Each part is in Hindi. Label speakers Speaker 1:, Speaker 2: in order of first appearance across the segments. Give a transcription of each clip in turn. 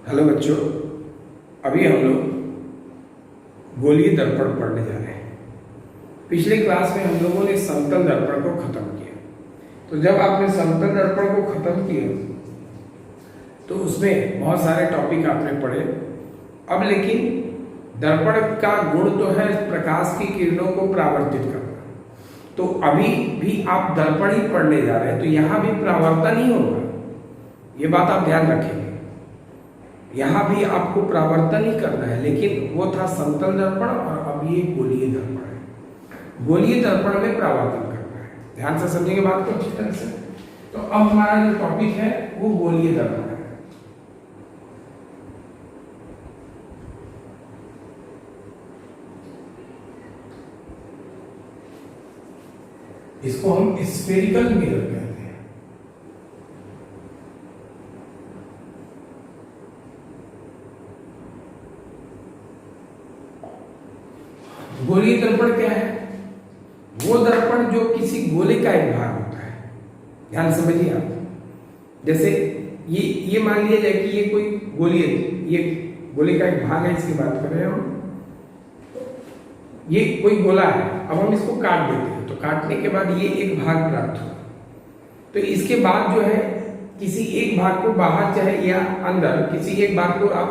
Speaker 1: हेलो बच्चों, अभी हम लोग गोलीय दर्पण पढ़ने जा रहे हैं। पिछले क्लास में हम लोगों ने समतल दर्पण को खत्म किया। तो जब आपने समतल दर्पण को खत्म किया तो उसमें बहुत सारे टॉपिक आपने पढ़े। अब लेकिन दर्पण का गुण तो है प्रकाश की किरणों को परावर्तित करना। तो अभी भी आप दर्पण ही पढ़ने जा रहे हैं, तो यहाँ भी परावर्तन ही होगा, ये बात आप ध्यान रखेंगे। यहाँ भी आपको परावर्तन ही करना है, लेकिन वो था समतल दर्पण और अब ये गोलीय दर्पण है। गोलीय दर्पण में परावर्तन करना है। ध्यान से समझेंगे बात को अच्छी तरह से। तो अब हमारा जो टॉपिक है वो गोलीय दर्पण है। इसको हम स्फेरिकल मिरर कहते हैं। गोलीय दर्पण क्या है? वो दर्पण जो किसी गोले का एक भाग होता है। ध्यान समझिए आप। जैसे ये मान लिया जाए कि ये कोई ये गोले का एक भाग है, इसकी बात कर रहे हैं हम। ये कोई गोला है, अब हम इसको काट देते हैं, तो काटने के बाद ये एक भाग प्राप्त हुआ। तो इसके बाद जो है किसी एक भाग को बाहर चाहे या अंदर किसी एक भाग को आप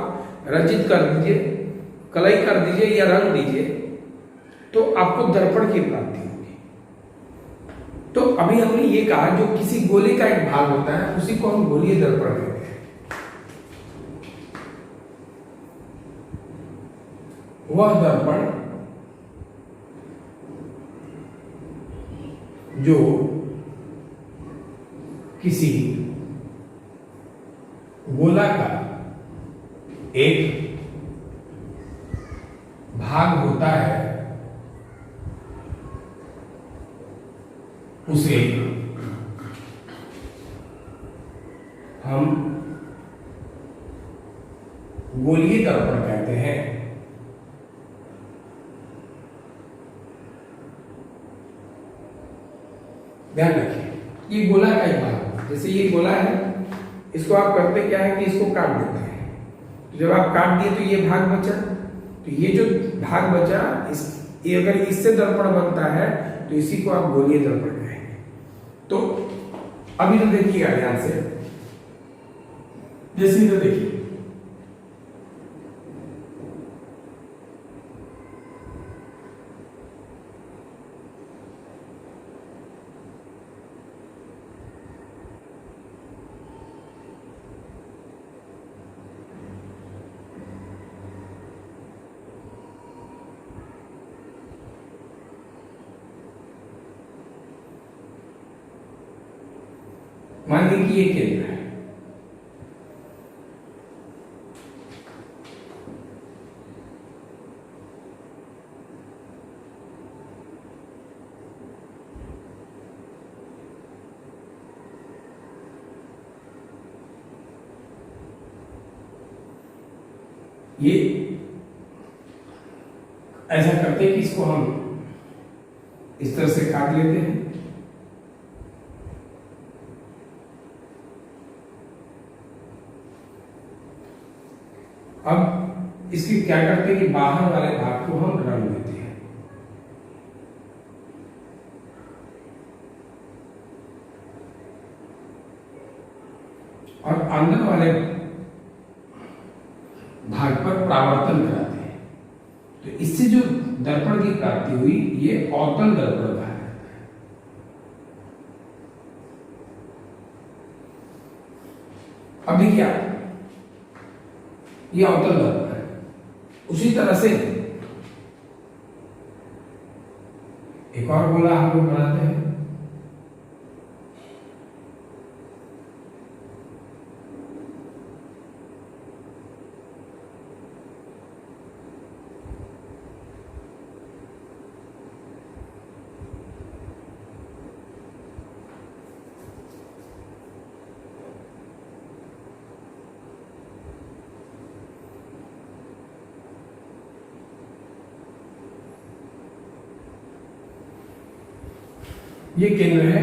Speaker 1: रचित कर दीजिए, कलई कर दीजिए या रंग दीजिए, तो आपको दर्पण की प्राप्ति होगी। तो अभी हमने ये कहा जो किसी गोले का एक भाग होता है उसी को हम गोलीय दर्पण कहते हैं। वह दर्पण जो किसी गोला का एक भाग होता है उसे हम गोलीय दर्पण कहते हैं। ध्यान रखिए, ये गोला का एक भाग है। जैसे ये गोला है, इसको आप करते क्या है कि इसको काट देते हैं। तो जब आप काट दिए तो ये भाग बचा, तो ये जो भाग बचा ये अगर इससे दर्पण बनता है तो इसी को आप गोलीय दर्पण कहेंगे। तो अभी तो देखिएगा ध्यान से, जैसे इधर देखिए, मान लीजिए कि ये केंद्र है। ये ऐसा करते हैं कि इसको हम इस तरह से काट लेते हैं। अब इसकी क्या करते हैं कि बाहर वाले भाग को हम रंग देते हैं। और अंदर वाले भाग पर परावर्तन कराते हैं। तो इससे जो दर्पण की प्राप्ति हुई ये अवतल दर्पण कहा जाता है। अब देखिए ये अवतल दर्पण है। उसी तरह से एक और गोला हम लोग बनाते हैं। ये केंद्र है।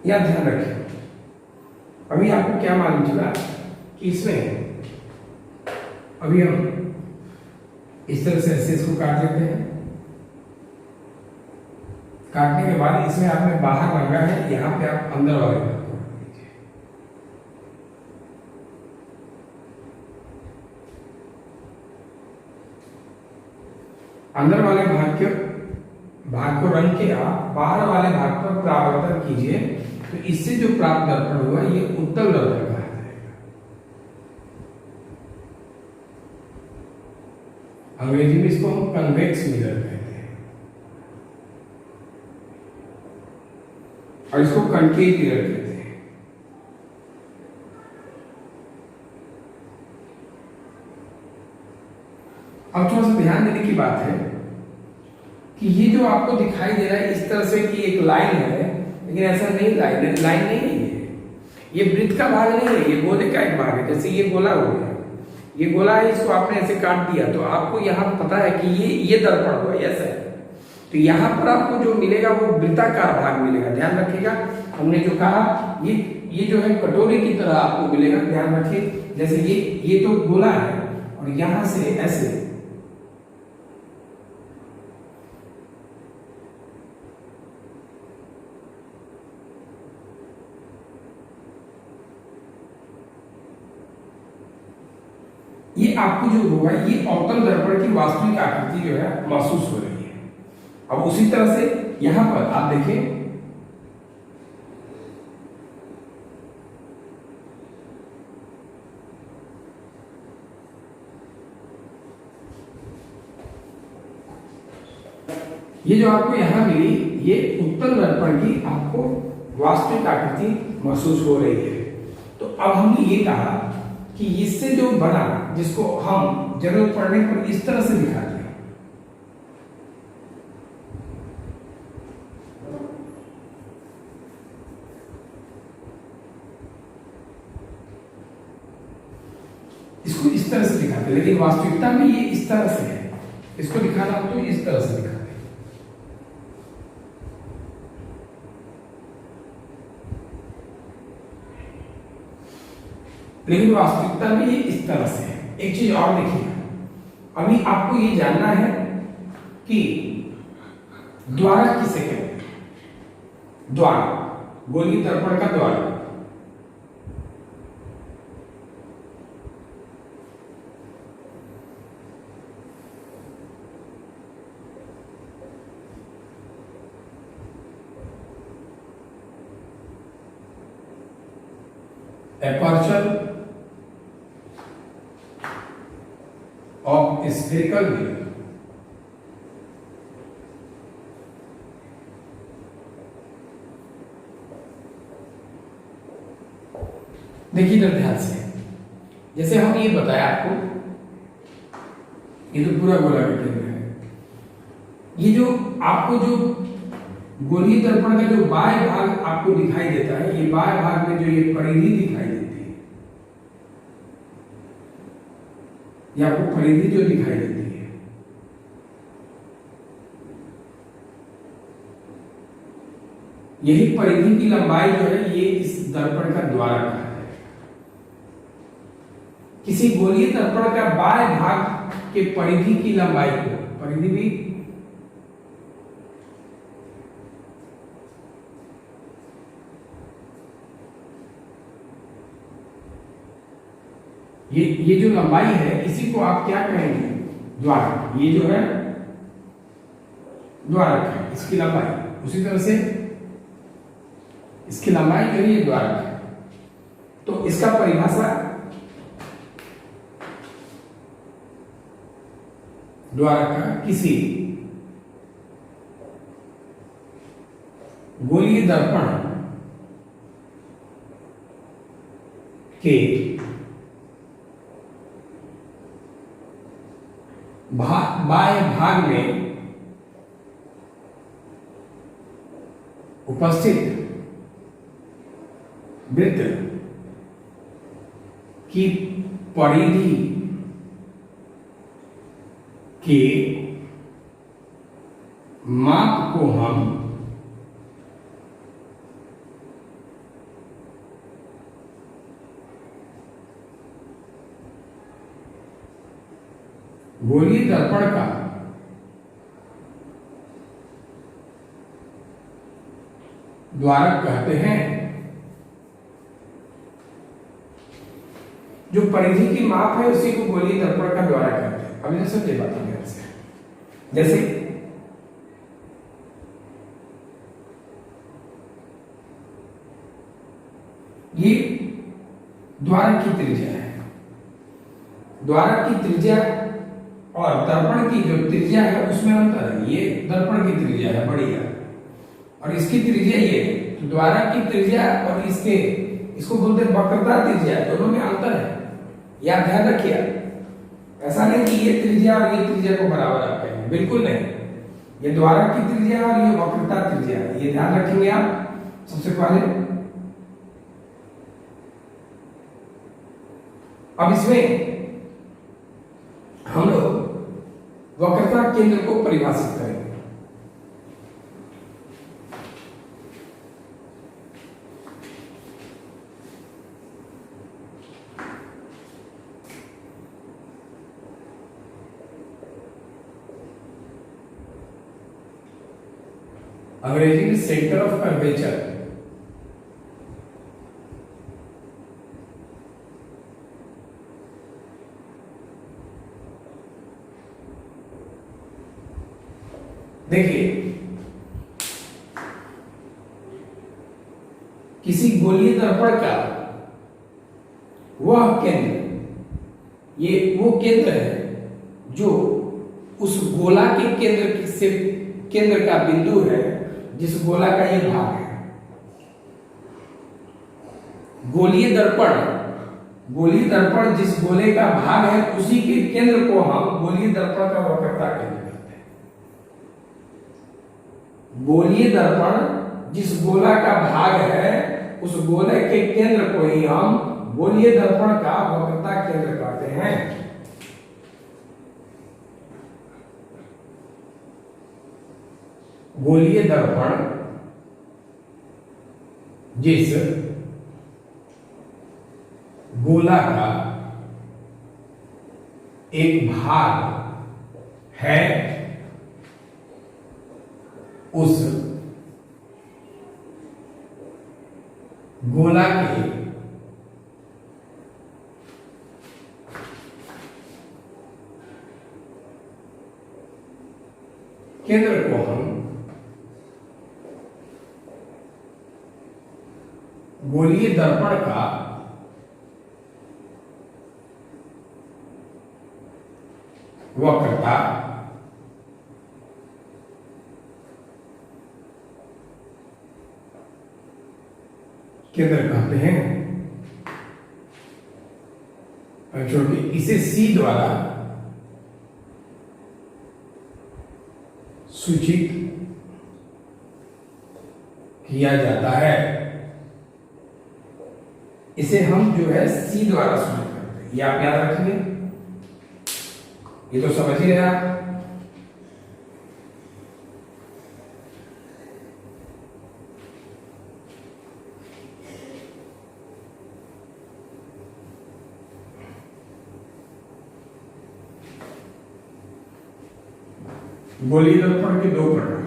Speaker 1: या ध्यान रखें, अभी आपको क्या मालूम चला कि इसमें अभी हम इस तरह से ऐसे इसको काट लेते हैं। काटने के बाद इसमें आपने बाहर मांगा है, यहां पे आप अंदर वाले भाग को रख दीजिए। अंदर वाले भाग को रंग के आप बाहर वाले भाग पर परावर्तन कीजिए, तो इससे जो प्राप्त दर्पण हुआ ये उत्तल दर्पण कहा जाएगा। अंग्रेजी में इसको हम कन्वेक्स मिरर कहते हैं और इसको कनकेव मिरर कहते हैं। अब थोड़ा सा ध्यान देने की बात है कि ये जो आपको दिखाई दे रहा है इस तरह से कि एक लाइन है, लेकिन ऐसा नहीं, लाइन नहीं है, ये वृत्त का भाग नहीं है, ये गोले का एक भाग है। जैसे ये गोला हो गया, ये गोला है, इसको आपने ऐसे काट दिया तो आपको यहाँ पता है कि ये दर्पण हुआ, ऐसा है। तो यहाँ पर आपको जो मिलेगा वो वृत्ताकार भाग मिलेगा। ध्यान रखिएगा, हमने जो कहा ये जो है कटोरे की तरह आपको मिलेगा। ध्यान रखिए, जैसे ये तो गोला है और यहां से ऐसे ये आपको जो होगा ये अवतल दर्पण की वास्तविक आकृति जो है महसूस हो रही है। अब उसी तरह से यहां पर आप देखें, ये जो आपको यहां मिली ये उत्तल दर्पण की आपको वास्तविक आकृति महसूस हो रही है। तो अब हमने ये कहा कि इससे जो बना, जिसको हम जरूरत पड़ने पर इस तरह से दिखा दिया, इसको इस तरह से दिखाते, लेकिन वास्तविकता में ये इस तरह से है। इसको दिखाना हो तो इस तरह से दिखाते, लेकिन वास्तविकता में ये इस तरह से है। एक चीज और देखिए, अभी आपको ये जानना है कि द्वारा किसे कहते हैं। द्वार, गोलीय दर्पण का द्वार, एपर्चर ऑफ स्फेरिकल मिरर। देखिए इधर ध्यान से, जैसे हम ये बताया आपको, ये तो पूरा गोला का केंद्र है। ये जो आपको जो गोलीय दर्पण का जो बाह्य भाग आपको दिखाई देता है, ये बाह्य भाग में जो ये परिधि दिखाई देती है, ये आपको परिधि जो दिखाई देती है, यही परिधि की लंबाई जो है ये इस दर्पण का द्वारा कहा है। किसी गोलीय दर्पण का बाह्य भाग के परिधि की लंबाई को, परिधि भी ये जो लंबाई है इसी को आप क्या कहेंगे, द्वारक। ये जो है द्वारक है, इसकी लंबाई। उसी तरह से इसकी लंबाई जो है ये द्वारक है। तो इसका परिभाषा द्वारक का किसी गोलीय दर्पण के बाह्य भाग में उपस्थित वृत्त की परिधि के माप को हम गोलीय दर्पण का द्वारक कहते हैं। जो परिधि की माप है उसी को गोलीय दर्पण का द्वारक कहते हैं। अब जैसे ये बात है, जैसे ये द्वारक की त्रिज्या है। द्वारक की त्रिज्या और दर्पण की जो त्रिज्या है उसमें अंतर है। ये दर्पण की त्रिज्या है बड़ी है और इसकी त्रिज्या ये है। तो द्वारक की त्रिज्या और इसको बोलते हैं वक्रता त्रिज्या, दोनों में अंतर है। या ध्यान रखिए, ऐसा नहीं कि ये त्रिज्या और ये त्रिज्या को बराबर आप कहेंगे, बिल्कुल नहीं। ये द्वारक की त्रिज्या और ये वक्रता त्रिज्या, ये ध्यान रखेंगे आप। सबसे पहले अब इसमें हम लोग वक्रता केंद्र को परिभाषित करेंगे। अंग्रेजी में सेंटर ऑफ कर्वेचर। देखिए, किसी गोलीय दर्पण का वह केंद्र, ये वो केंद्र है जो उस गोला के केंद्र का बिंदु है जिस गोला का ये भाग है। गोलीय दर्पण जिस गोले का भाग है उसी के केंद्र को हम गोलीय दर्पण का वक्रता केंद्र कहते हैं। गोलीय दर्पण जिस गोला का भाग है उस गोले के केंद्र को ही हम गोलीय दर्पण का वक्रता केंद्र कहते हैं। गोलीय दर्पण जिस गोला का एक भाग है उस गोला के केंद्र को हम गोलीय दर्पण का वक्रता केंद्र कहते हैं। क्योंकि इसे C द्वारा सूचित किया जाता है। इसे हम जो है C द्वारा सूचित करते हैं। ये आप याद रखेंगे, ये तो समझ ही रहे आप। गोलीय दर्पण के दो प्रकार,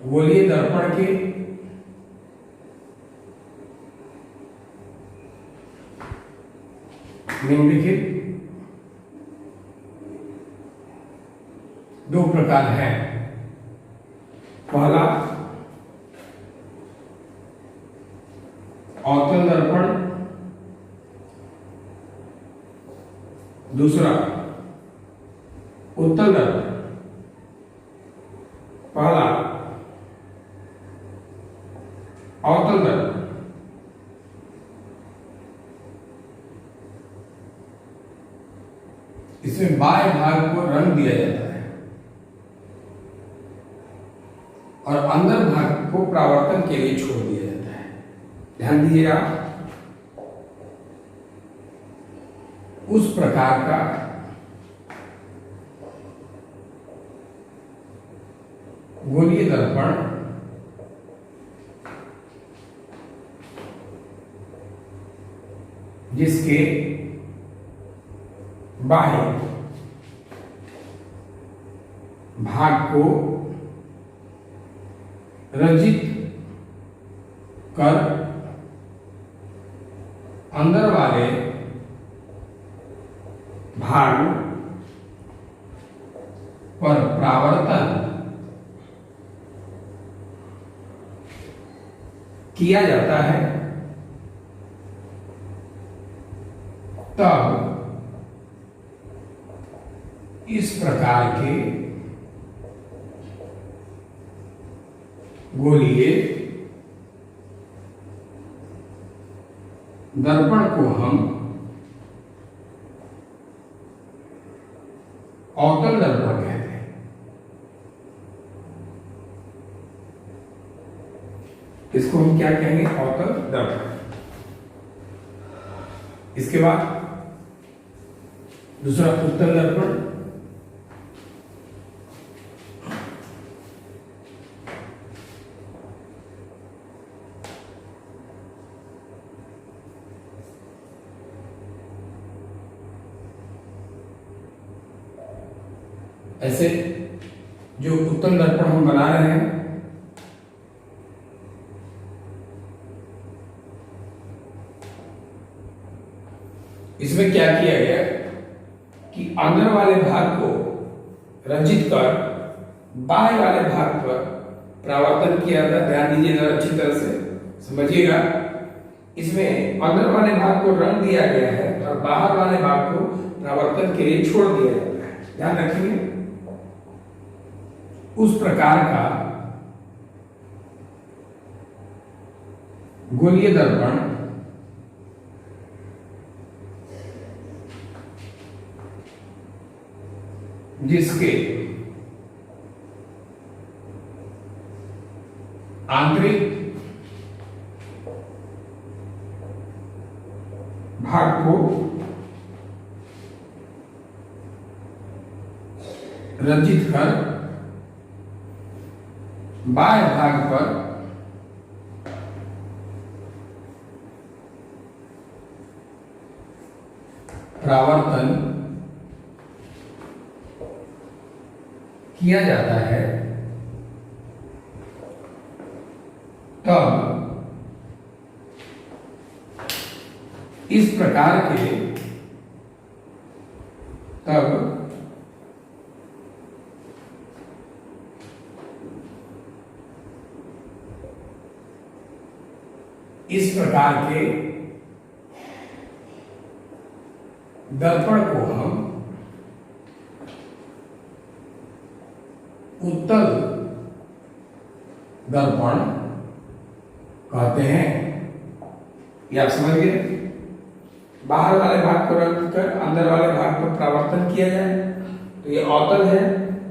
Speaker 1: गोलीय दर्पण के निम्नलिखित दो प्रकार हैं। पहला अवतल दर्पण, दूसरा उत्तल दर्पण। पहला अवतल दर्पण, इसमें बाएं भाग को रंग दिया जाता है और अंदर भाग को परावर्तन के लिए छोड़ दिया जाता है। ध्यान दीजिएगा, उस प्रकार का गोलीय दर्पण जिसके बाह्य भाग को रंजित कर अंदर वाले भाग पर परावर्तन किया जाता है, तब इस प्रकार के गोलीय दर्पण को हम अवतल दर्पण कहते हैं। इसको हम क्या कहेंगे? अवतल दर्पण। इसके बाद दूसरा उत्तल दर्पण। ऐसे जो उत्तल दर्पण हम बना रहे हैं, इसमें क्या किया गया कि अंदर वाले भाग को रंजित कर बाहर वाले भाग पर परावर्तन किया था। ध्यान दीजिए जरा, अच्छी तरह से समझिएगा। इसमें अंदर वाले भाग को रंग दिया गया है और बाहर वाले भाग को परावर्तन के लिए छोड़ दिया जाता है। ध्यान रखिए, उस प्रकार का गोलीय दर्पण जिसके आंतरिक भाग को रंजित कर बाह्य भाग पर परावर्तन किया जाता है, तब इस प्रकार के दर्पण को हम उत्तल दर्पण कहते हैं। ये आप समझ गए? बाहर वाले भाग को रंग कर अंदर वाले भाग पर परावर्तन किया जाए तो ये अवतल है,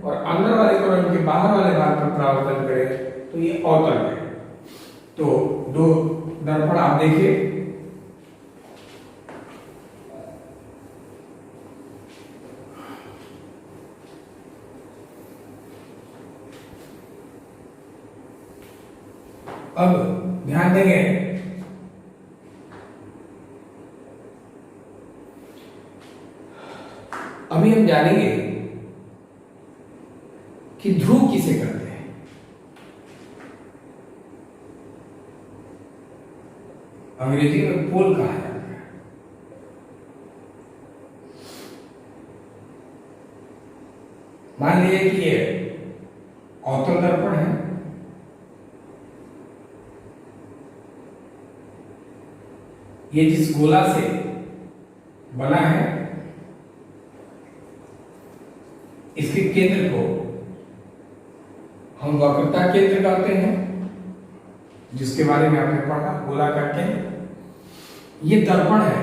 Speaker 1: और अंदर वाले को रंग के बाहर वाले भाग पर परावर्तन करे तो ये अवतल है। तो दो दर्पण आप देखिए, अब ध्यान देंगे अभी हम जानेंगे कि ध्रुव किसे कहते हैं। अंग्रेजी में पोल कहा जाता है। मान लीजिए कि ये अवतल दर्पण है, ये जिस गोला से बना है इसके केंद्र को हम वक्रता केंद्र कहते हैं, जिसके बारे में आपने पढ़ा, गोला का केंद्र। ये दर्पण है,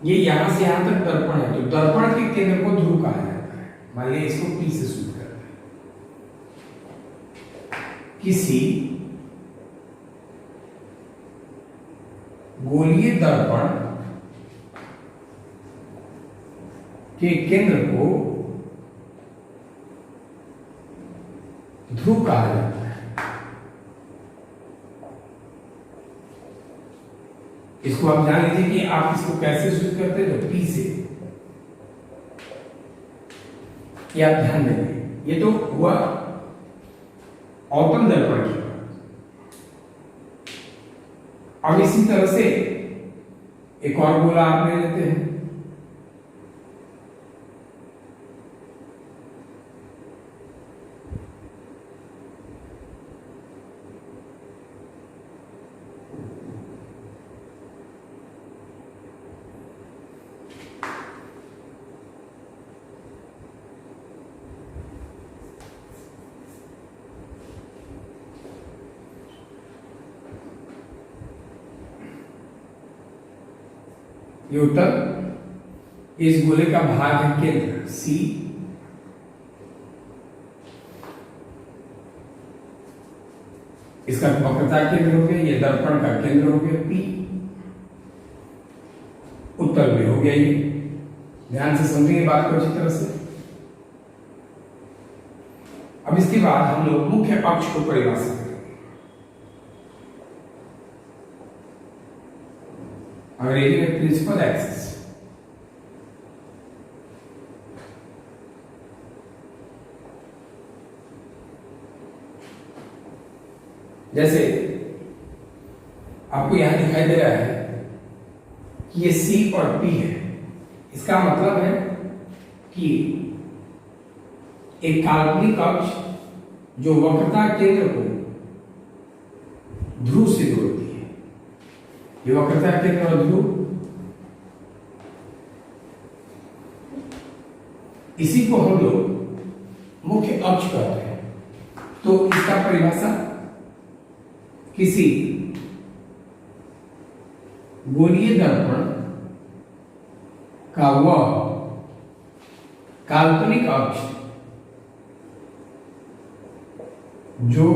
Speaker 1: ये यहां से यहां तक दर्पण है, तो दर्पण के केंद्र को ध्रुव कहा जाता है। मान लिया इसको P से शुरू करते हैं। किसी गोलीय दर्पण के केंद्र को ध्रुव कहा जाता है। इसको आप जान लीजिए कि आप इसको कैसे शुरू करते हैं, तो पी से। ये आप ध्यान देंगे। ये तो हुआ अवतल दर्पण की। अब इसी तरह से एक और गोला आप ले लेते हैं। ये उत्तर, इस गोले का भाग है केंद्र सी, इसका वक्रता केंद्र हो गया, ये दर्पण का केंद्र हो गया पी, उत्तर भी हो गया। ये ध्यान से समझेंगे बात को अच्छी तरह से। अब इसके बाद हम लोग मुख्य अक्ष को परिभाषित करेंगे। अंग्रेजी में प्रिंसिपल एक्सिस। जैसे आपको यहां दिखाई दे रहा है कि ये C और P है। इसका मतलब है कि एक काल्पनिक अक्ष जो वक्रता केंद्र को ध्रुव से जोड़ती है, ये वक्रता केंद्र और ध्रुव, इसी को हम लोग मुख्य अक्ष कहते हैं। तो इसका परिभाषा किसी गोलीय दर्पण का वह काल्पनिक अक्ष जो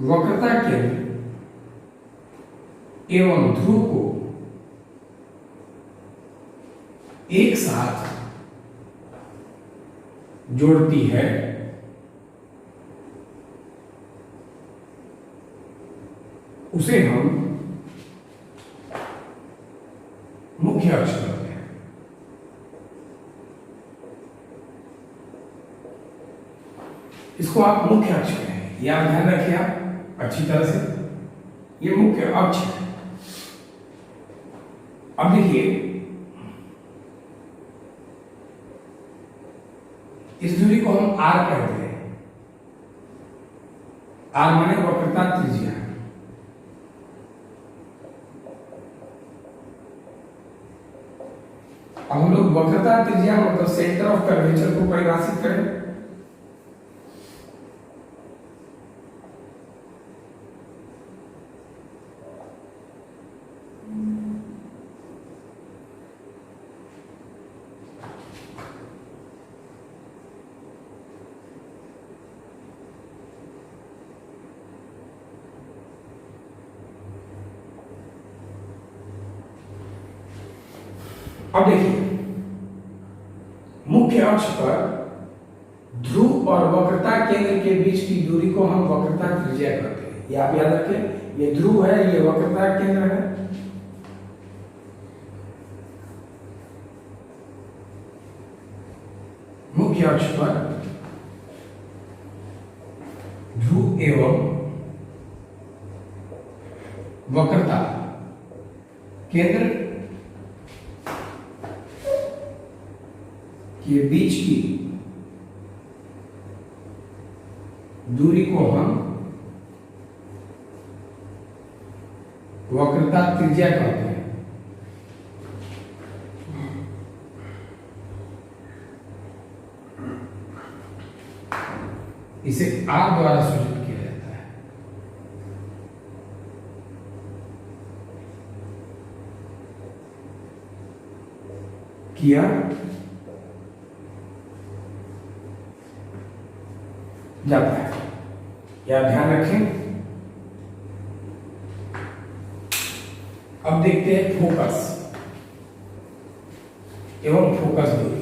Speaker 1: वक्रता केंद्र एवं ध्रुव को एक साथ जोड़ती है, उसे हम मुख्य अक्ष कहते हैं। इसको आप मुख्य अक्ष कहें, यह ध्यान रखिए आप अच्छी तरह से। ये मुख्य अक्ष है। अब देखिए, इस दूरी को हम आर कहते हैं। आर माने वक्रता त्रिज्या। अब हम लोग वक्रता त्रिज्या मतलब सेंटर ऑफ कर्वेचर को परिभाषित करें। अब देखिए, मुख्य अक्ष पर ध्रुव और वक्रता केंद्र के बीच की दूरी को हम वक्रता त्रिज्या कहते हैं। ये आप याद रखें, ये ध्रुव है, ये वक्रता केंद्र है। मुख्य अक्ष पर ध्रुव एवं वक्रता केंद्र के बीच की दूरी को हम वक्रता त्रिज्या कहते हैं। इसे आर द्वारा सूचित किया जाता है। किया जाता है। या ध्यान रखें। अब देखते हैं फोकस एवं फोकस दूरी।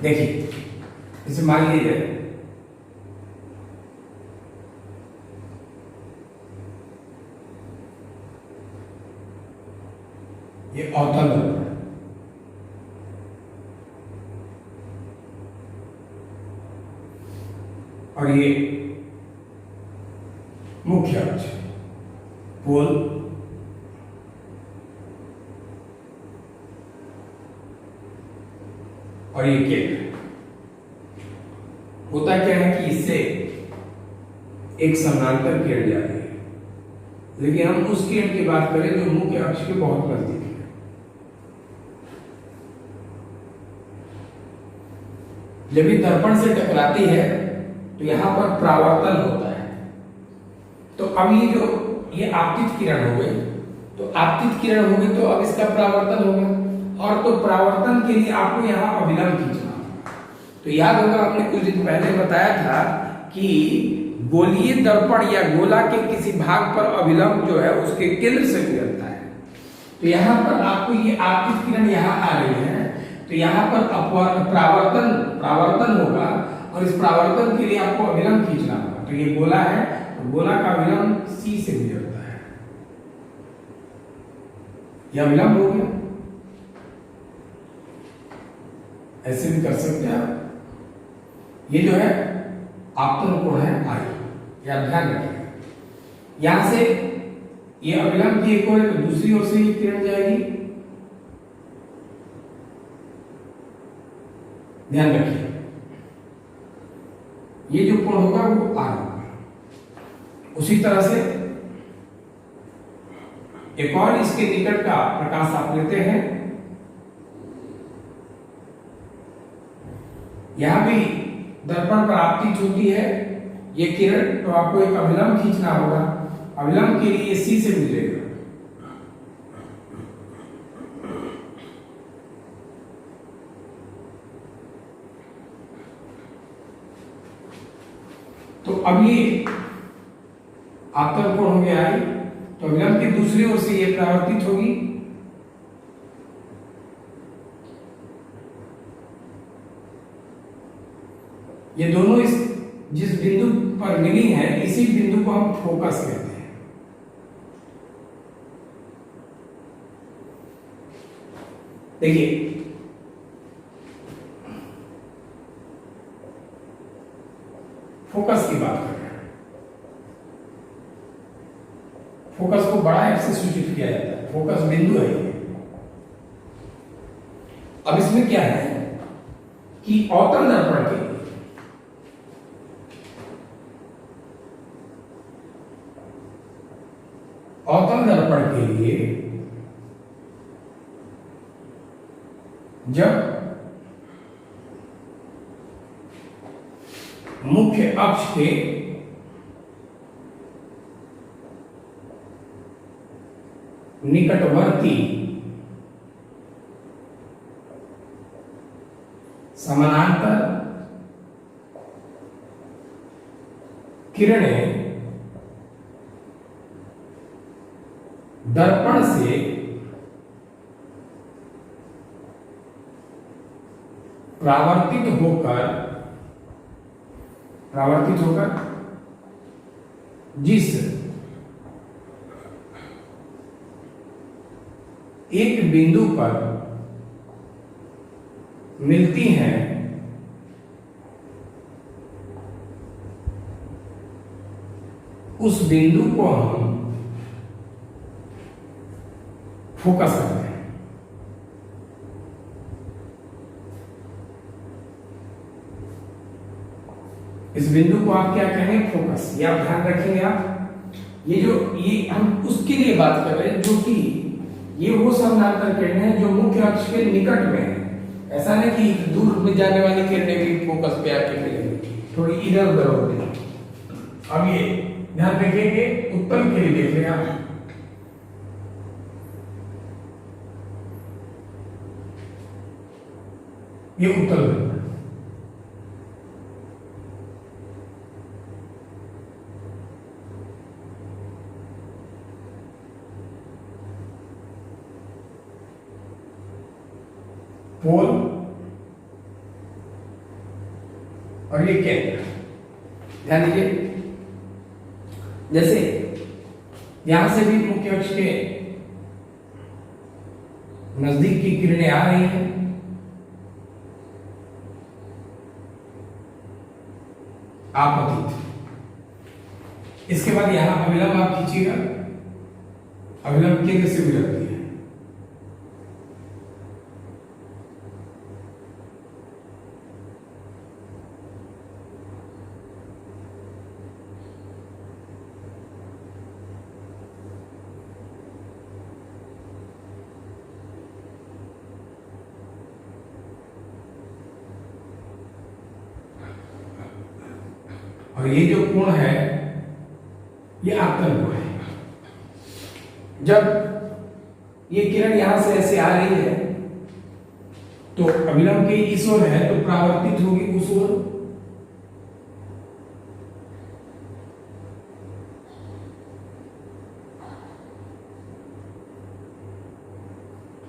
Speaker 1: देखिए, इसे मान लीजिए ये अवतल दर्पण और ये मुख्य अक्ष पोल और ये केंद्र। होता क्या है कि इससे एक समानांतर किरण जा रही है, लेकिन हम उस किरण की बात करें जो मुख्य अक्ष के बहुत नजदीक है। जब ये दर्पण से टकराती है तो यहां पर परावर्तन होता है। तो अब ये आपतित किरण हो गई, तो आपतित किरण हो गई तो अब इसका परावर्तन होगा, और तो परावर्तन के लिए आपको यहाँ अभिलंब खींचना होगा। तो याद होगा आपने कुछ दिन पहले बताया था कि गोलीय दर्पण या गोला के किसी भाग पर अभिलंब जो है उसके केंद्र से गुजरता है। तो यहाँ पर आपको ये आपतित किरण यहाँ आ रही है, तो यहाँ पर परावर्तन होगा, और इस परावर्तन के लिए आपको अभिलंब खींचना होगा। तो ये गोला है, तो गोला का अभिलंब C से गुजरता है, यह अभिलंब हो गया। ऐसे भी कर सकते हैं आप। ये जो है आपतन कोण है I, या ध्यान रखिएगा। यहां से ये अभिलंब की एक ओर है तो दूसरी ओर से ये किरण जाएगी, ध्यान रखिए। ये जो कोण होगा वो R होगा। उसी तरह से एक और इसके निकट का प्रकाश आप लेते हैं, यहां भी दर्पण पर आपतित होती है ये किरण, तो आपको एक अभिलंब खींचना होगा। अभिलंब के लिए C से गुजरेगा, तो अब ये आपतन कोण हो गया I, तो अभिलंब की दूसरी ओर से ये परावर्तित होगी, ये दोनों इस जिस बिंदु पर मिली है इसी बिंदु को हम फोकस कहते हैं। देखिए, फोकस की बात कर रहे हैं। फोकस को बड़ा F से सूचित किया जाता है, फोकस बिंदु है ये। अब इसमें क्या है कि अवतल दर्पण के लिए जब मुख्य अक्ष के निकटवर्ती समानांतर किरणें दर्पण से परावर्तित होकर जिस एक बिंदु पर मिलती हैं उस बिंदु को हम फोकस करते हैं। इस बिंदु को आप क्या कहेंगे? फोकस। ये आप ध्यान रखेंगे। आप ये हम उसके लिए बात कर रहे हैं जो कि ये वो समानांतर किरणें हैं जो मुख्य अक्ष के निकट में है। ऐसा नहीं कि दूर में जाने वाली किरणें भी फोकस पे आके मिलेंगी, थोड़ी इधर उधर होती है। अब ये ध्यान रखिए, उत्तल के लिए देख रहे हैं आप, ये उत्तल है। पोल और ये केंद्र। ध्यान दीजिए, जैसे यहां से भी मुख्य अक्ष के नजदीक की किरणें आ रही हैं, आपतित। इसके बाद यहां अविलंब आप खींचिएगा, अविलंब केंद्र से भी लगती है। और ये जो कोण है ये आपतन कोण है। जब ये किरण यहां से ऐसे आ रही है तो अविलंब की इस ओर है तो परावर्तित होगी उस ओर।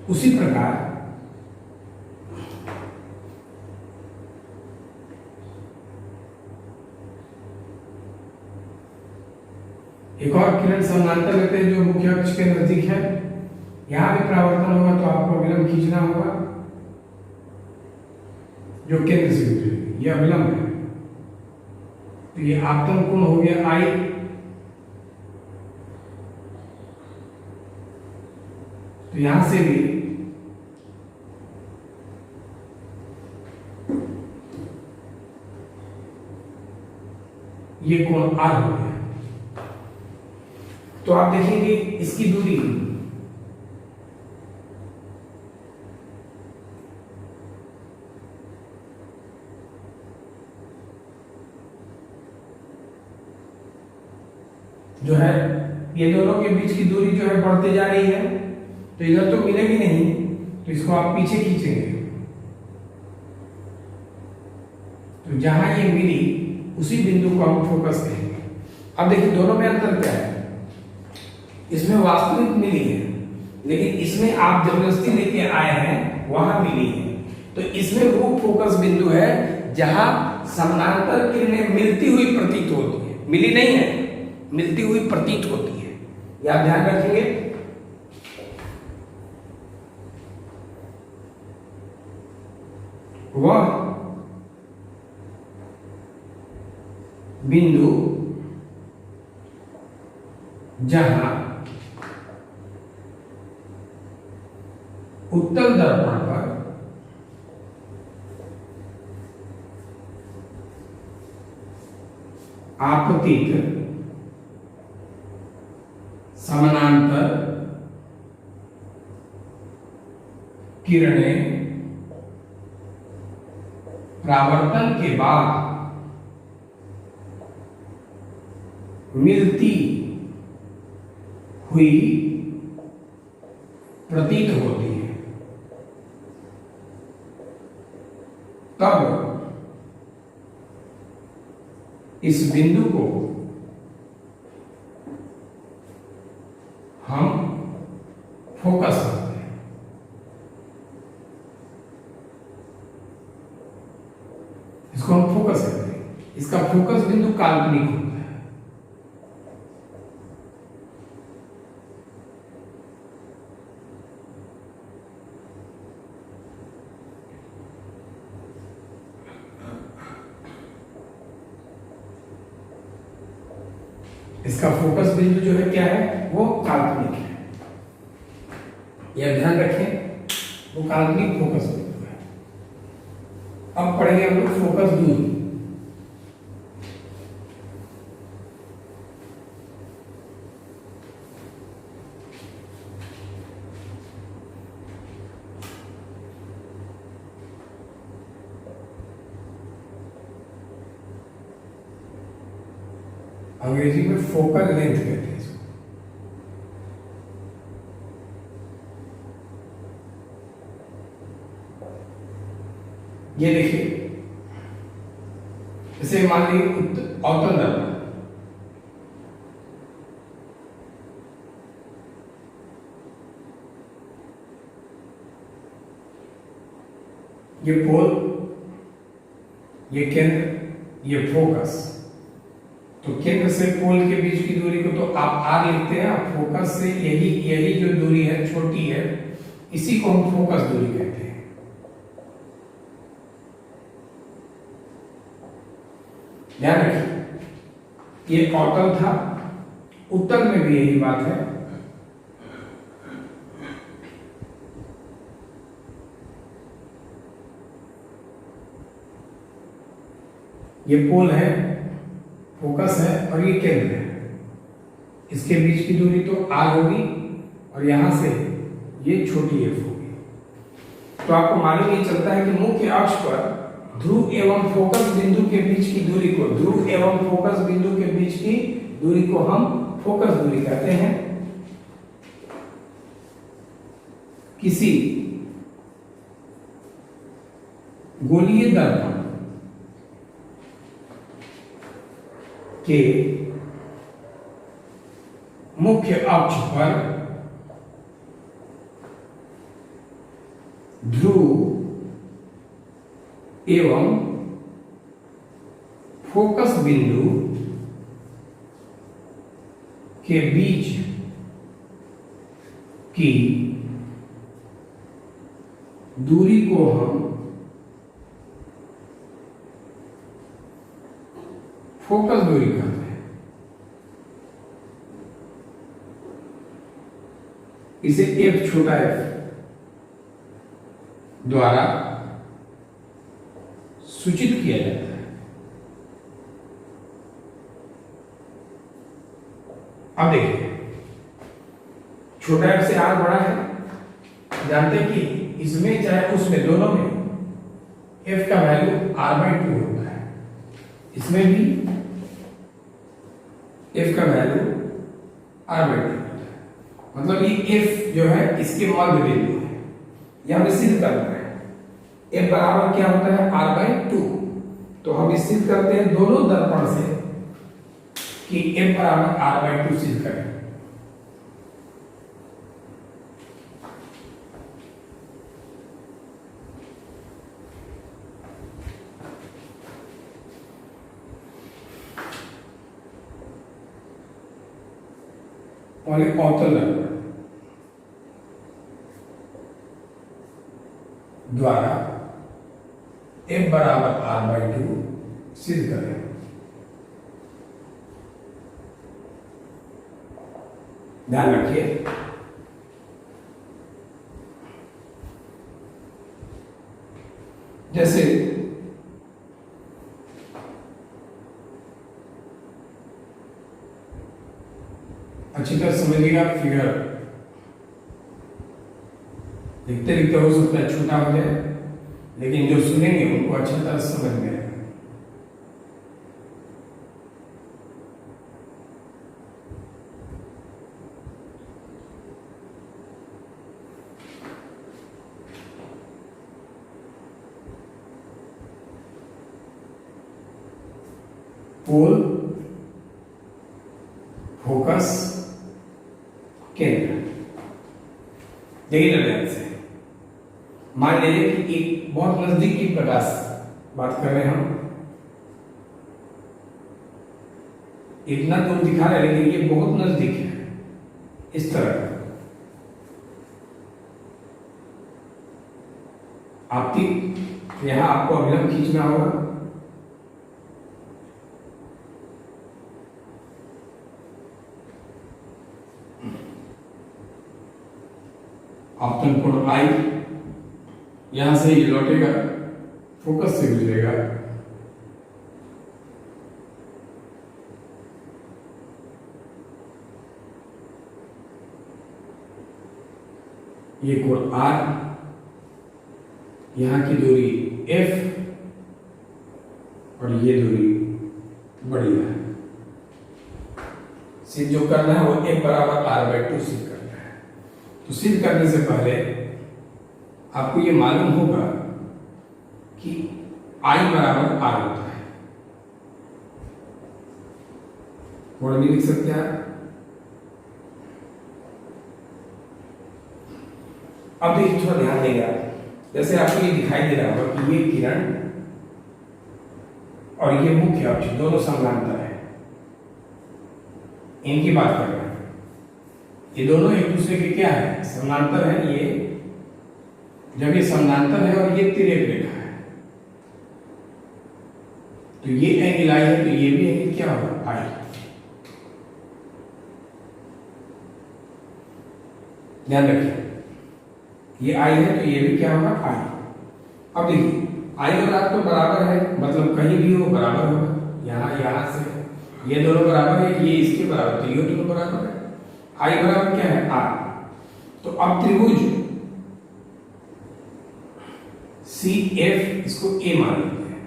Speaker 1: उसी प्रकार एक और किरण समानांतर लेते हैं जो मुख्य अक्ष के नजदीक है, यहां भी परावर्तन होगा तो आपको अविलंब खींचना होगा जो केंद्र से गुजरेगी। ये अविलंब है तो ये आपतन कोण हो गया आई। तो यहां से भी ये कोण आर हो गया। तो आप देखेंगे इसकी दूरी जो है, ये दोनों के बीच की दूरी जो है बढ़ते जा रही है, तो इधर तो मिलेगी नहीं, तो इसको आप पीछे खींचेंगे तो जहां ये मिली उसी बिंदु को हम फोकस कहेंगे। अब देखिए दोनों में अंतर क्या है, इसमें वास्तविक मिली है लेकिन इसमें आप जबरदस्ती लेके आए हैं वहां मिली है। तो इसमें वो फोकस बिंदु है जहां समानांतर किरणें मिलती हुई प्रतीत होती है, मिली नहीं है, मिलती हुई प्रतीत होती है। यह आप ध्यान रखेंगे। वह बिंदु जहां उत्तल दर्पण पर आपतित समानांतर किरणें परावर्तन के बाद मिलती हुई प्रतीत होती है, तब इस बिंदु को हम फोकस करते हैं। इसको हम फोकस करते हैं। इसका फोकस बिंदु काल्पनिक होता है। इसका फोकस बिंदु जो है क्या है, वो काल्पनिक है। यह ध्यान रखें, वो काल्पनिक फोकस बिंदु है। अब पढ़ेंगे हम लोग फोकस दूरी। अंग्रेजी में फोकल लेंथ कहते हैं इसको। ये देखिए, इसे मान लीजिए अवतल दर्पण, ये पोल, ये केंद्र, ये फोकस। तो केंद्र से पोल के बीच की दूरी को तो आप आर लिखते हैं, फोकस से यही जो दूरी है छोटी है, इसी को हम फोकस दूरी कहते हैं। ध्यान रखिए, ये अवतल था, उत्तल में भी यही बात है। ये पोल है, फोकस है और ये केंद्र है। इसके बीच की दूरी तो आर होगी और यहां से ये छोटी एफ होगी। तो आपको मालूम ये चलता है कि मुख्य अक्ष पर ध्रुव एवं फोकस बिंदु के बीच की दूरी को, ध्रुव एवं फोकस बिंदु के बीच की दूरी को हम फोकस दूरी कहते हैं। किसी गोलीय दर्पण के मुख्य अक्ष पर ध्रुव एवं फोकस बिंदु के बीच की दूरी को हम फोकस दूरी कहते हैं। इसे एफ छोटा एफ द्वारा सूचित किया जाता है। अब देखिए, छोटा एफ से आर बड़ा है, जानते हैं कि इसमें चाहे उसमें दोनों में एफ का वैल्यू r/2 होता है। इसमें भी एफ का वैल्यू r/2 होता है। मतलब ये एफ जो है इसके मध्य बिंदु है, यह हमें सिद्ध करना है। एफ बराबर क्या होता है r/2। तो हम सिद्ध करते हैं दोनों दर्पण से कि एफ बराबर r/2 सिद्ध करें। और एक अवतल दर्पण द्वारा f बराबर r/2 सिद्ध करें। ध्यान रखिए, जैसे अच्छी तरह समझिएगा। फिगर लिखते लिखते हो सकता है छोटा हो जाए, लेकिन जो सुनेंगे उनको अच्छी तरह समझ में आएगा। पोल, फोकस, केंद्र। देखिए ध्यान से, मान लीजिए कि एक बहुत नजदीक की प्रकाश बात कर रहे हैं हम, इतना दूर दिखा रहे हैं लेकिन ये बहुत नजदीक है। इस तरह आपकी यहां आपको अभिलंब खींचना होगा। आपतन कोण आई, यहां से ये लौटेगा, फोकस से गुजरेगा, ये कोण R, यहां की दूरी F और ये दूरी बड़ी है। सिद्ध जो करना है वो F बराबर r/2 सिद्ध करना है। तो सिद्ध करने से पहले आपको ये मालूम होगा कि I बराबर R होता है। कोण भी लिख सकते हैं। अब देखिए, थोड़ा ध्यान देगा, जैसे आपको ये दिखाई दे रहा होगा कि ये किरण और ये मुख्य अक्ष दोनों समानांतर है, इनकी बात कर रहे हैं। ये दोनों एक दूसरे के क्या है, समानांतर है। ये जब ये समानांतर है और ये तिर्यक रेखा है, तो ये एंगल आई है, तो ये भी एंगल क्या होगा, आई। ध्यान रखिए, ये आई है तो ये भी क्या होगा, आई। अब देखिए आई और आर तो बराबर है, मतलब कहीं भी हो बराबर होगा। यहां से ये दोनों बराबर है, ये इसके बराबर, तो ये दोनों बराबर है। आई बराबर क्या है, आर। तो अब त्रिभुज सी एफ, इसको ए मान लेते हैं।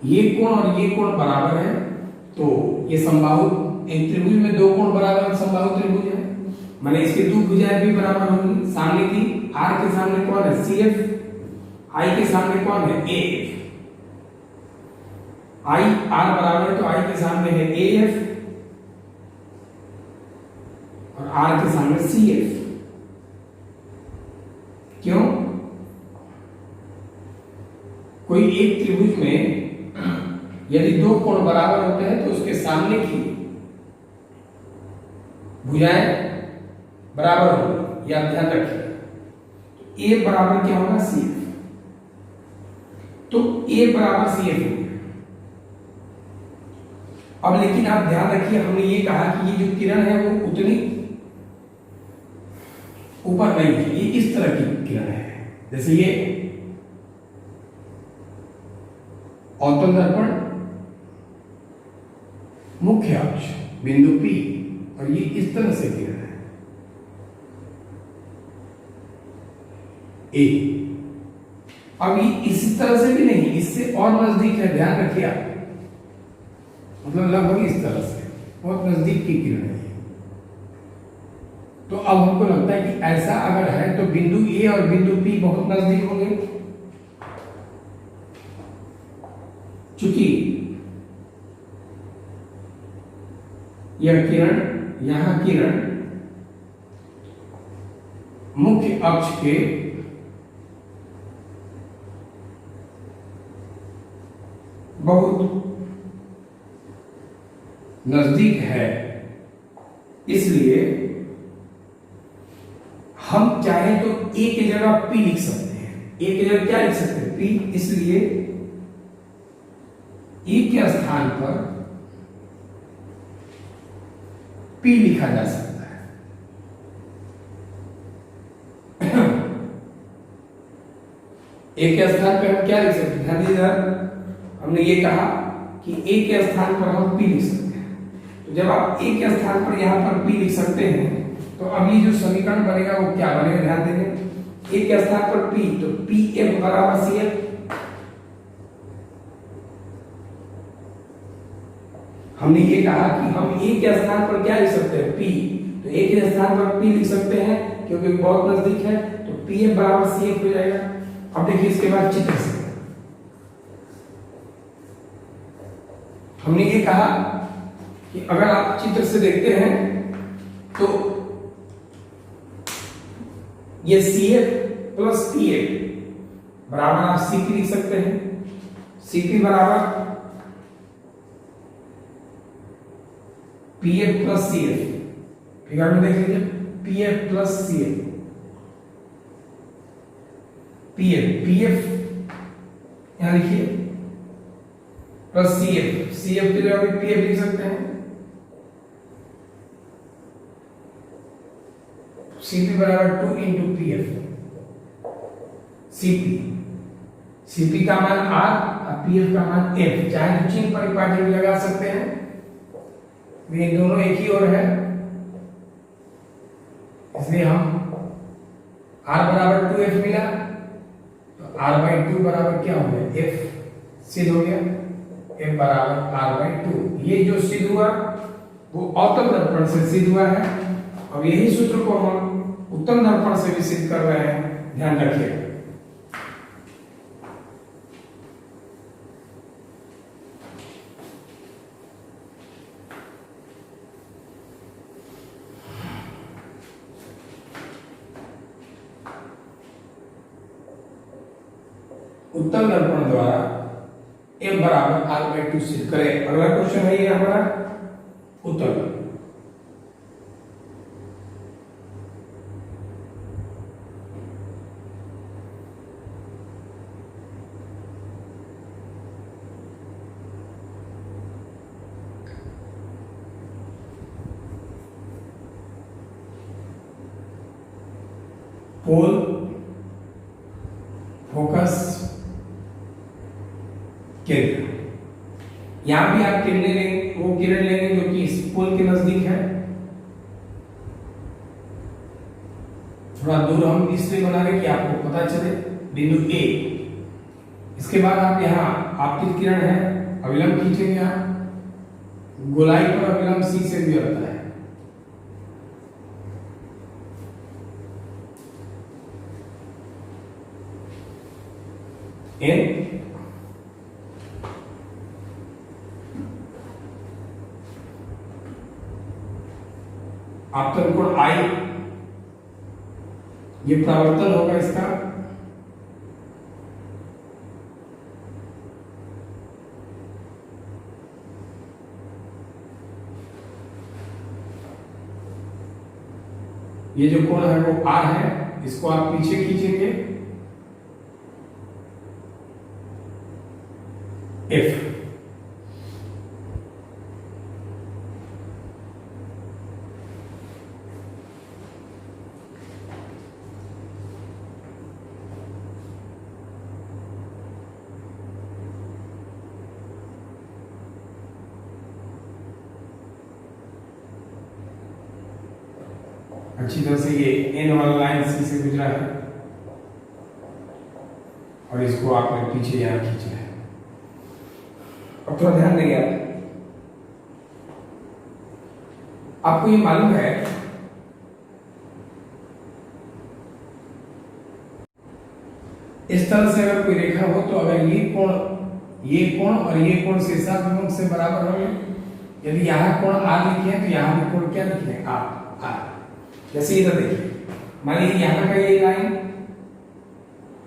Speaker 1: ये कोण और ये कोण बराबर है, तो ये समबाहु, एक त्रिभुज में दो कोण बराबर समबाहु त्रिभुज है, माने इसके दो भुजाएं भी बराबर होंगी। सामने की आर के सामने कौन है, सी एफ, आई के सामने कौन है, ए एफ। आई आर बराबर है तो आई के सामने है ए एफ और आर के सामने सी एफ। क्यों, कोई एक त्रिभुज में यदि दो कोण बराबर होते हैं तो उसके सामने की भुजाएं बराबर होगी, या ध्यान रखिए। ए बराबर क्या होगा, सी एफ। तो ए बराबर सी एफ हो गया। अब लेकिन आप ध्यान रखिए, हमने ये कहा कि ये जो किरण है वो उतनी ऊपर नहीं है, ये इस तरह की किरण है। जैसे ये अवतल दर्पण, मुख्य अक्ष बिंदु P, और ये इस तरह से किरण है ए। अब ये इस तरह से भी नहीं, इससे और नजदीक है, ध्यान रखिए आप, मतलब लगभग इस तरह से, बहुत नजदीक की किरण है। तो अब हमको लगता है कि ऐसा अगर है तो बिंदु ए और बिंदु P बहुत नजदीक होंगे, चूंकि यह किरण, यहां किरण मुख्य अक्ष के बहुत नजदीक है, इसलिए हम चाहे तो ए की जगह P लिख सकते हैं। ए की जगह क्या लिख सकते हैं, P। इसलिए ए के स्थान पर P लिखा जा सकता है। ए के स्थान पर हम क्या लिख सकते हैं, ध्यान दीजिए, हमने ये कहा कि ए के स्थान पर हम P लिख सकते हैं। तो जब आप ए के स्थान पर यहां पर P लिख सकते हैं, तो अभी जो समीकरण बनेगा वो क्या बनेगा, ध्यान देंगे। ए के स्थान पर P, तो पी एफ बराबर सी एफ। हमने ये कहा कि हम ए के स्थान पर क्या लिख सकते हैं, P। तो ए के स्थान पर P लिख सकते हैं क्योंकि बहुत नजदीक है, तो पी एफ बराबर सी एफ हो जाएगा। अब देखिए इसके बाद चित्र से हमने ये कहा कि अगर आप चित्र से देखते हैं तो ये c f plus p f बराबर आप सी पी लिख सकते हैं। सी पी बराबर p f plus c f, figure में देख लीजिए, p f plus c f, p f यहां लिखिए plus c f, c f की जगह पी एफ लिख सकते हैं। सीपी बराबर 2 इंटू पी एफ। सीपी का मान आर और पी एफ का मान एफ, चाहे तो चिन्ह परिपाटी भी लगा सकते हैं, ये दोनों एक ही ओर है, इसलिए हम आर बराबर 2 एफ मिला, तो आर बाई 2 बराबर क्या हो गया, एफ सिद्ध हो गया, एफ बराबर आर बाई 2। ये जो सिद्ध हुआ वो अवतल दर्पण से सिद्ध हुआ है, और यही सूत्र को हम उत्तल दर्पण से भी सिद्ध कर रहे हैं, ध्यान रखिए। उत्तल दर्पण द्वारा F बराबर R/2 सिद्ध करें। अगला क्वेश्चन है ये हमारा उत्तल पोल फोकस किरण। यहां भी आप किरण लेंगे, वो किरण लेंगे जो कि इस पोल के नजदीक है। थोड़ा दूर हम इसलिए बना रहे कि आपको पता चले बिंदु ए। इसके बाद आप यहाँ आपतित किरण है, अविलंब खींचेंगे। यहाँ गोलाई पर अविलंब सी से भी होता है। आपतन कोण आई, ये परावर्तन होगा इसका। ये जो कोण है वो आर है, इसको आप पीछे खींचेंगे एफ। अच्छी तरह से ये एन वाला लाइन सी से गुजरा है और इसको आपने पीछे यहां खींचा है। अब थोड़ा ध्यान देंगे आपको ये मालूम है इस तरह से अगर कोई रेखा हो तो अगर ये कोण और ये कोण शीर्षाभिमुख से बराबर होंगे। यदि यहाँ कोण आर लिखे तो यहाँ भी कोण क्या लिखे आर आर। जैसे इधर देखिए, मान लीजिए यहाँ का ये लाइन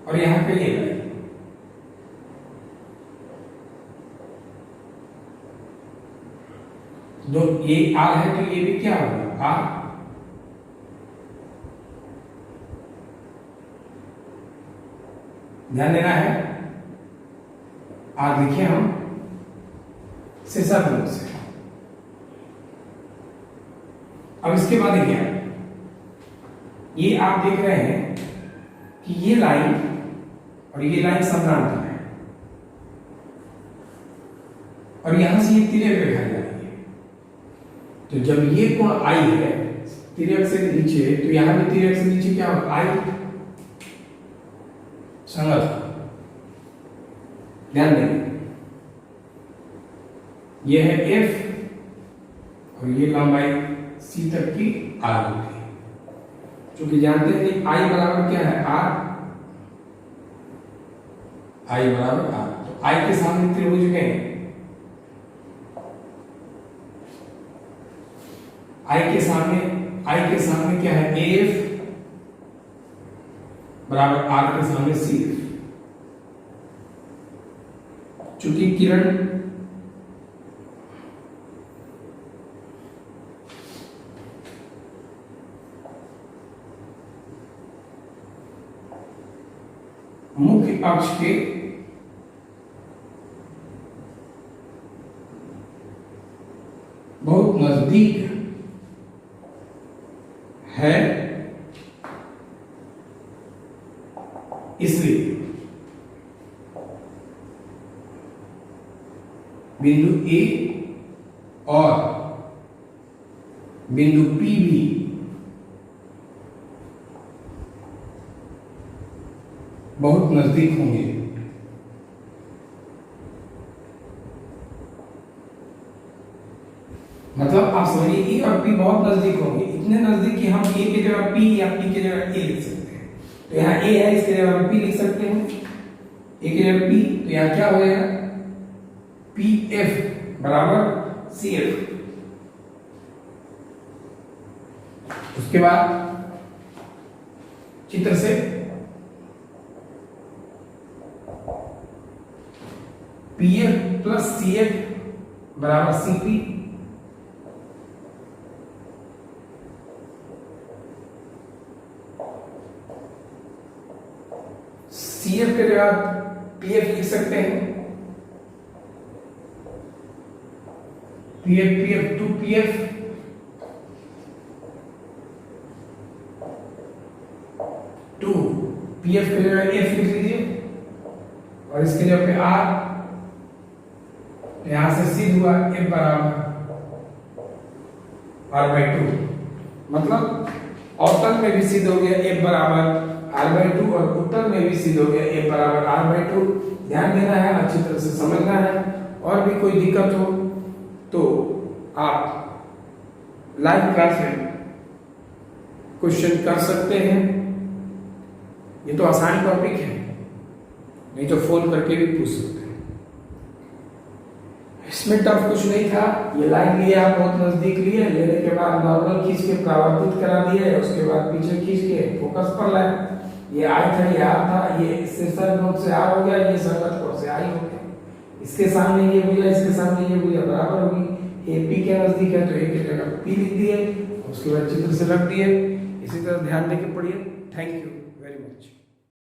Speaker 1: और यहाँ का ये लाइन, दो ये आर है तो ये भी क्या होगा आर। ध्यान देना है, आर लिखे हम शीर्षाभिमुख से। अब इसके बाद देखिए, ये आप देख रहे हैं कि ये लाइन और ये लाइन समानांतर है और यहां से ये तिर्यक रेखा जा रही है। तो जब ये कोण आई है तिर्यक से नीचे, तो यहां भी तिर्यक से नीचे क्या होगा आई संगत। ध्यान देंगे, यह है एफ और ये लंबाई सी तक की आर होती है। क्योंकि जानते हैं कि आई बराबर क्या है आर, आई बराबर आर। तो आई के सामने त्रिभुज में आई के सामने क्या है एफ बराबर आर के सामने सी एफ। चूंकि किरण मुख्य अक्ष के बहुत नजदीक है, इसलिए बिंदु ए और बिंदु पी भी बहुत नजदीक होंगे। मतलब आप समझिए ए और पी बहुत नजदीक होंगे, इतने नजदीक कि हम ए की जगह पी या पी की जगह ए लिख सकते हैं। तो यहाँ ए है, इसकी जगह हम पी लिख सकते हैं, ए की जगह पी। तो यहाँ क्या हो जाएगा पी एफ बराबर सी एफ। उसके बाद चित्र से PF प्लस CF बराबर CP। CF के जगह PF लिख सकते हैं, PF 2PF PF के जगह F लिख लीजिए और इसके जगह पे R, यहां से सिद्ध हुआ F बराबर R/2, मतलब अवतल में भी सिद्ध हो गया F बराबर R/2 और उत्तल में भी सिद्ध हो गया F बराबर R/2। ध्यान देना है, अच्छी तरह से समझना है। और भी कोई दिक्कत हो तो आप लाइव क्लास में क्वेश्चन कर सकते हैं। ये तो आसान टॉपिक है, नहीं तो फोन करके भी पूछ सकते हैं। इसमें टफ कुछ नहीं था। ये लाइन लिए आप बहुत नजदीक लिए, लेने के बाद नॉर्मल खींच के परावर्तित करा दिए, उसके बाद पीछे खींच के फोकस पर लाए। ये आई था, ये आर था, ये सेंसर नोड से आर हो गया, ये संगत कोड से आई हो गया। इसके सामने ये भुजा, इसके सामने ये भुजा बराबर होगी। ए पी के नजदीक है तो ए की जगह पी लिख दिए, उसके बाद चित्र से रख दिए। इसी तरह ध्यान देके पढ़िए। Thank you very much.